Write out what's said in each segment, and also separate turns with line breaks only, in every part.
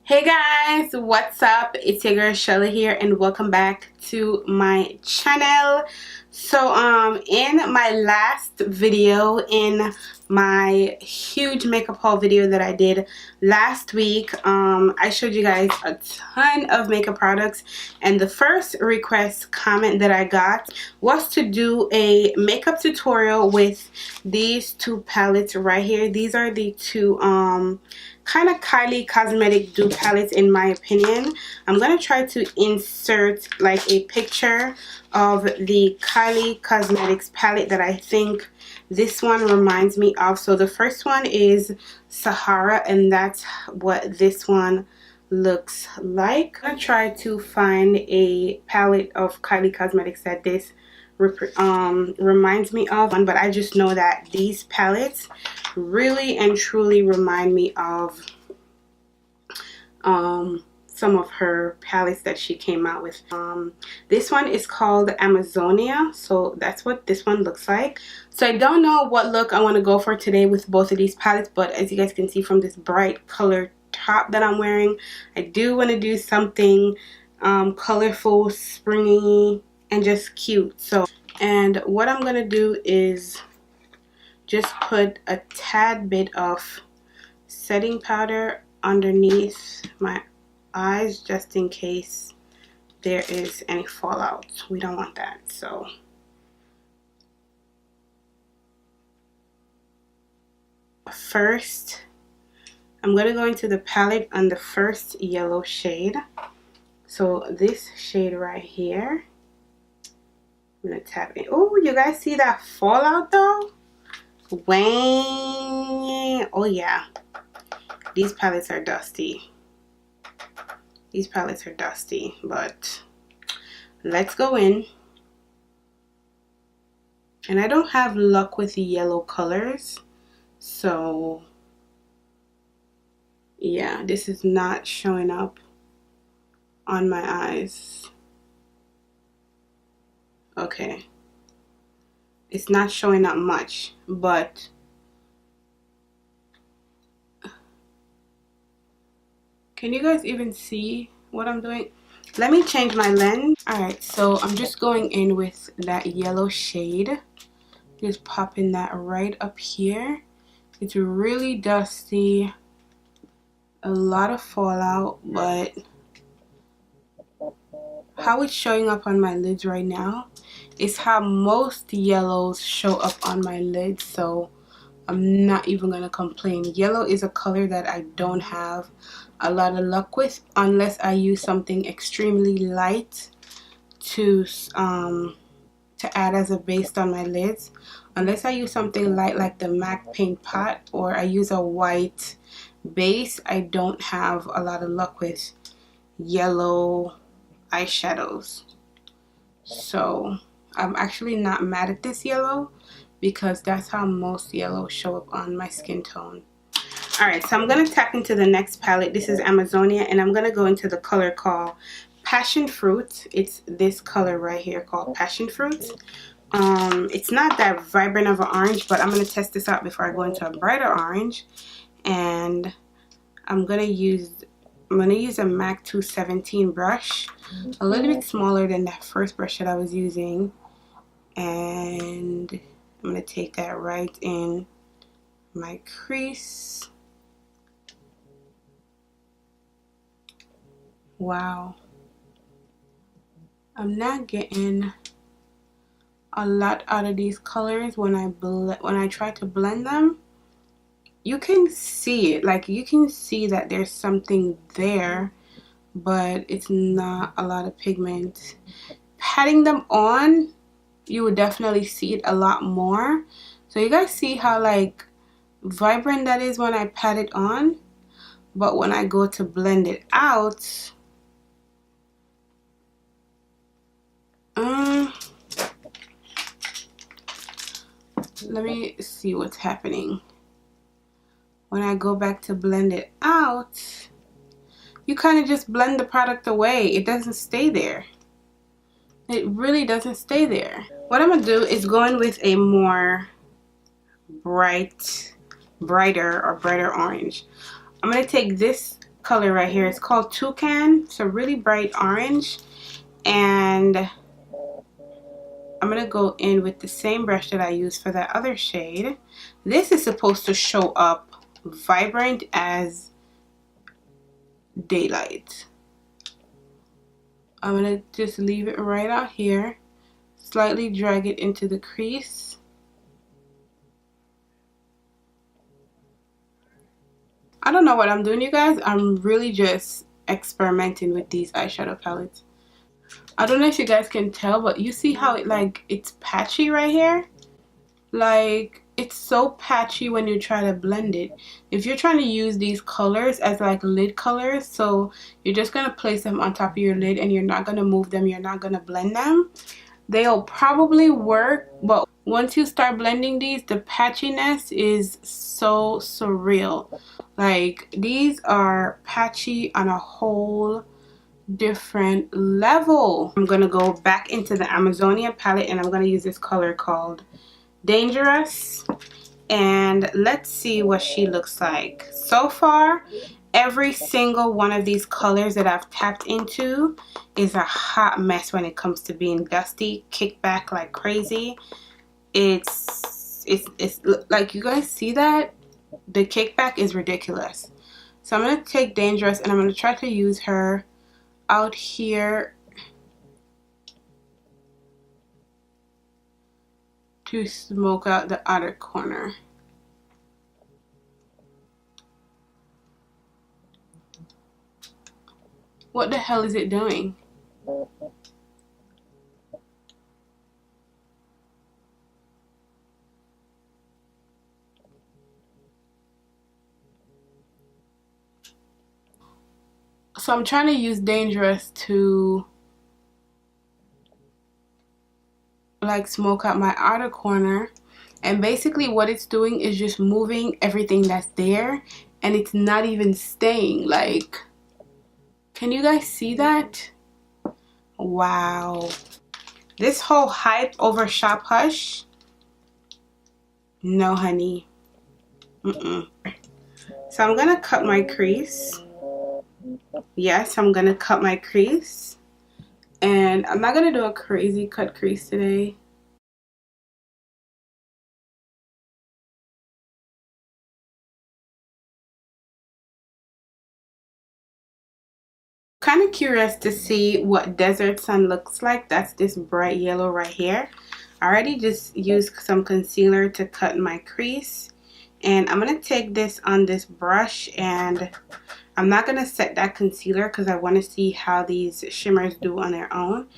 Hey guys, what's up? It's your girl Shelly here and welcome back to my channel. So in my last video, in my huge makeup haul video that I did last week, I showed you guys a ton of makeup products, and the first request comment that I got was to do a makeup tutorial with these two palettes right here. These are the two kind of KYLIE cosmetic dupe palettes in my opinion. I'm gonna try to insert like a picture of the KYLIE Cosmetics palette that I think this one reminds me of. So the first one is Sahara, and that's what this one looks like. I'm gonna try to find a palette of KYLIE Cosmetics that this reminds me of, but I just know that these palettes really and truly remind me of some of her palettes that she came out with. This one is called Amazonia, so that's what this one looks like. So I don't know what look I want to go for today with both of these palettes, but as you guys can see from this bright color top that I'm wearing, I do want to do something colorful, springy, and just cute. So, and what I'm gonna do is just put a tad bit of setting powder underneath my eyes just in case there is any fallout. We don't want that. So first I'm going to go into the palette on the first yellow shade. So this shade right here, I'm going to tap in. Oh, you guys see that fallout though? Wang! Oh yeah, these palettes are dusty. These palettes are dusty, but let's go in. And I don't have luck with the yellow colors, so yeah, this is not showing up on my eyes. Okay, it's not showing up much, but can you guys even see what I'm doing? Let me change my lens. Alright, so I'm just going in with that yellow shade. Just popping that right up here. It's really dusty. A lot of fallout, but how it's showing up on my lids right now is how most yellows show up on my lids. So I'm not even gonna complain. Yellow is a color that I don't have a lot of luck with unless I use something extremely light to add as a base on my lids. Unless I use something light like the MAC Paint Pot, or I use a white base, I don't have a lot of luck with yellow eyeshadows. So I'm actually not mad at this yellow because that's how most yellows show up on my skin tone. Alright, so I'm going to tap into the next palette. This is Amazonia, and I'm going to go into the color called Passionfruit. It's this color right here called Passionfruit. It's not that vibrant of an orange, but I'm going to test this out before I go into a brighter orange. And I'm going to use a MAC 217 brush, a little bit smaller than that first brush that I was using. And I'm going to take that right in my crease. Wow, I'm not getting a lot out of these colors when I try to blend them. You can see it, like you can see that there's something there, but it's not a lot of pigment. Patting them on, you would definitely see it a lot more. So you guys see how like vibrant that is when I pat it on, but when I go to blend it out, let me see what's happening. When I go back to blend it out, you kind of just blend the product away. It doesn't stay there. It really doesn't stay there. What I'm gonna do is go in with a more brighter orange. I'm gonna take this color right here. It's called Toucan. It's a really bright orange, and I'm going to go in with the same brush that I used for that other shade. This is supposed to show up vibrant as daylight. I'm going to just leave it right out here, slightly drag it into the crease. I don't know what I'm doing, you guys. I'm really just experimenting with these eyeshadow palettes. I don't know if you guys can tell, but you see how it's patchy right here? Like, it's so patchy when you try to blend it. If you're trying to use these colors as like lid colors, so you're just going to place them on top of your lid and you're not going to move them, you're not going to blend them, they'll probably work, but once you start blending these, the patchiness is so surreal. Like, these are patchy on a whole different level. I'm gonna go back into the Amazonia palette and I'm gonna use this color called Dangerous, and let's see what she looks like. So far, every single one of these colors that I've tapped into is a hot mess when it comes to being dusty, kick back like crazy. It's like, you guys see that? The kickback is ridiculous. So I'm going to take Dangerous and I'm going to try to use her out here to smoke out the outer corner. What the hell is it doing? So I'm trying to use Dangerous to like smoke out my outer corner, and basically what it's doing is just moving everything that's there, and it's not even staying. Like, can you guys see that? Wow. This whole hype over Shop Hush, no honey. So I'm gonna cut my crease. Yes, I'm gonna cut my crease, and I'm not gonna do a crazy cut crease today. Kind of curious to see what Desert Sun looks like. That's this bright yellow right here. I already just used some concealer to cut my crease, and I'm gonna take this on this brush, and I'm not gonna set that concealer because I want to see how these shimmers do on their own.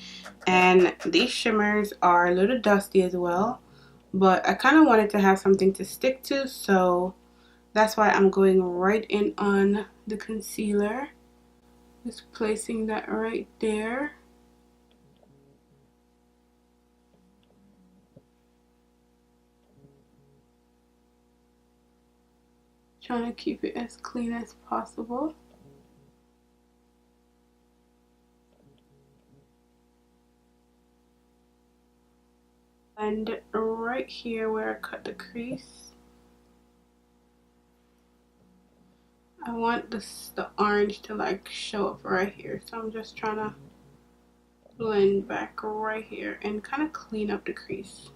And these shimmers are a little dusty as well, but I kind of wanted to have something to stick to, so that's why I'm going right in on the concealer. Just placing that right there. Trying to keep it as clean as possible. And right here where I cut the crease, I want the orange to like show up right here. So I'm just trying to blend back right here and kind of clean up the crease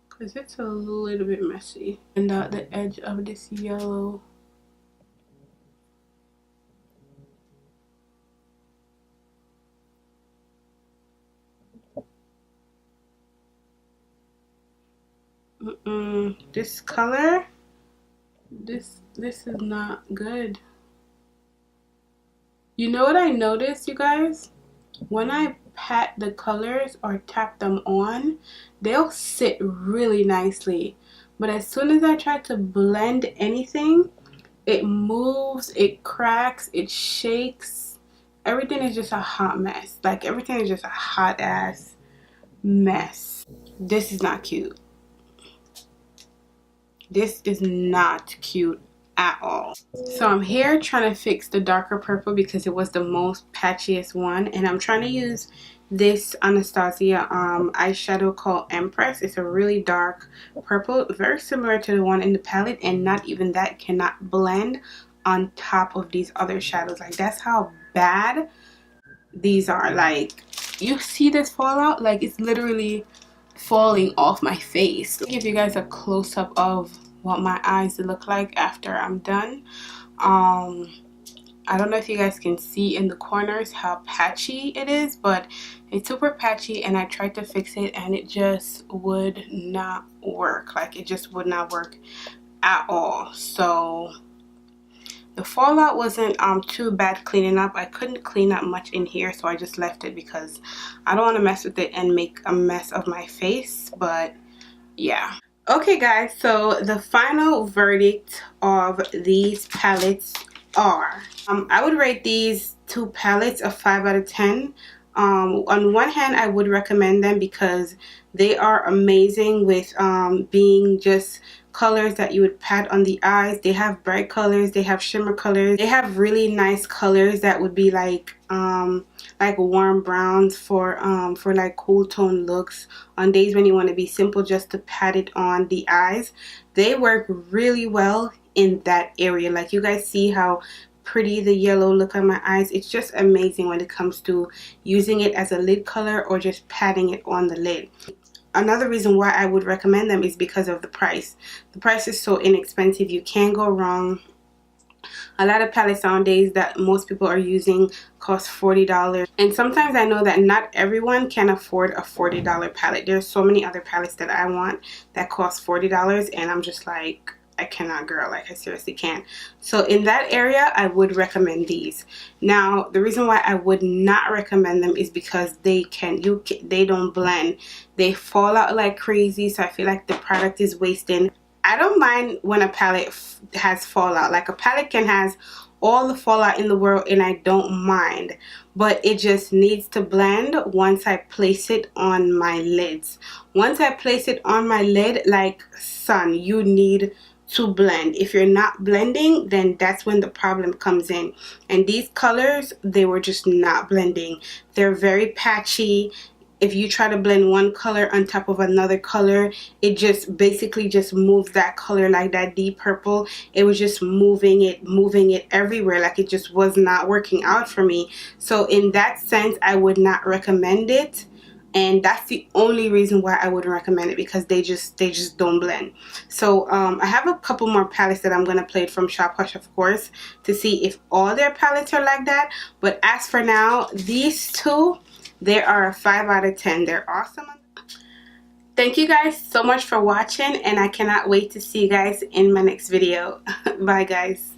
because it's a little bit messy. And out the edge of this yellow. This color, this is not good. You know what I noticed, you guys? When I pat the colors or tap them on, they'll sit really nicely. But as soon as I try to blend anything, it moves, it cracks, it shakes. Everything is just a hot mess. Like, everything is just a hot ass mess. This is not cute. This is not cute at all. So I'm here trying to fix the darker purple because it was the most patchiest one, and I'm trying to use this Anastasia eyeshadow called Empress. It's a really dark purple, very similar to the one in the palette, and not even that cannot blend on top of these other shadows. Like, that's how bad these are. Like, you see this fallout? Like, it's literally falling off my face. I'll give you guys a close-up of what my eyes look like after I'm done. I don't know if you guys can see in the corners how patchy it is, but it's super patchy, and I tried to fix it and it just would not work. Like, it just would not work at all. So the fallout wasn't too bad cleaning up. I couldn't clean up much in here, so I just left it because I don't want to mess with it and make a mess of my face. But yeah. Okay guys, so the final verdict of these palettes are, I would rate these two palettes a 5 out of 10. On one hand, I would recommend them because they are amazing with being just colors that you would pat on the eyes. They have bright colors, they have shimmer colors, they have really nice colors that would be like warm browns for like cool tone looks on days when you want to be simple, just to pat it on the eyes. They work really well in that area. Like, you guys see how pretty the yellow look on my eyes. It's just amazing when it comes to using it as a lid color or just patting it on the lid. Another reason why I would recommend them is because of the price. The price is so inexpensive, you can't go wrong. A lot of palettes nowadays that most people are using cost $40, and sometimes I know that not everyone can afford a $40 palette. There's so many other palettes that I want that cost $40, and I'm just like, I cannot, girl. Like, I seriously can't. So in that area, I would recommend these. Now, the reason why I would not recommend them is because they don't blend. They fall out like crazy, so I feel like the product is wasting. I don't mind when a palette has fallout. Like, a palette can have all the fallout in the world and I don't mind, but it just needs to blend once I place it on my lids. Once I place it on my lid, like, son, you need to blend. If you're not blending, then that's when the problem comes in. And these colors, they were just not blending. They're very patchy. If you try to blend one color on top of another color, it just basically just moves that color, like that deep purple. It was just moving it everywhere. Like, it just was not working out for me. So in that sense, I would not recommend it. And that's the only reason why I wouldn't recommend it, because they just don't blend. So I have a couple more palettes that I'm going to play from Shop Hush, of course, to see if all their palettes are like that. But as for now, these two, they are a 5 out of 10. They're awesome. Thank you guys so much for watching, and I cannot wait to see you guys in my next video. Bye guys.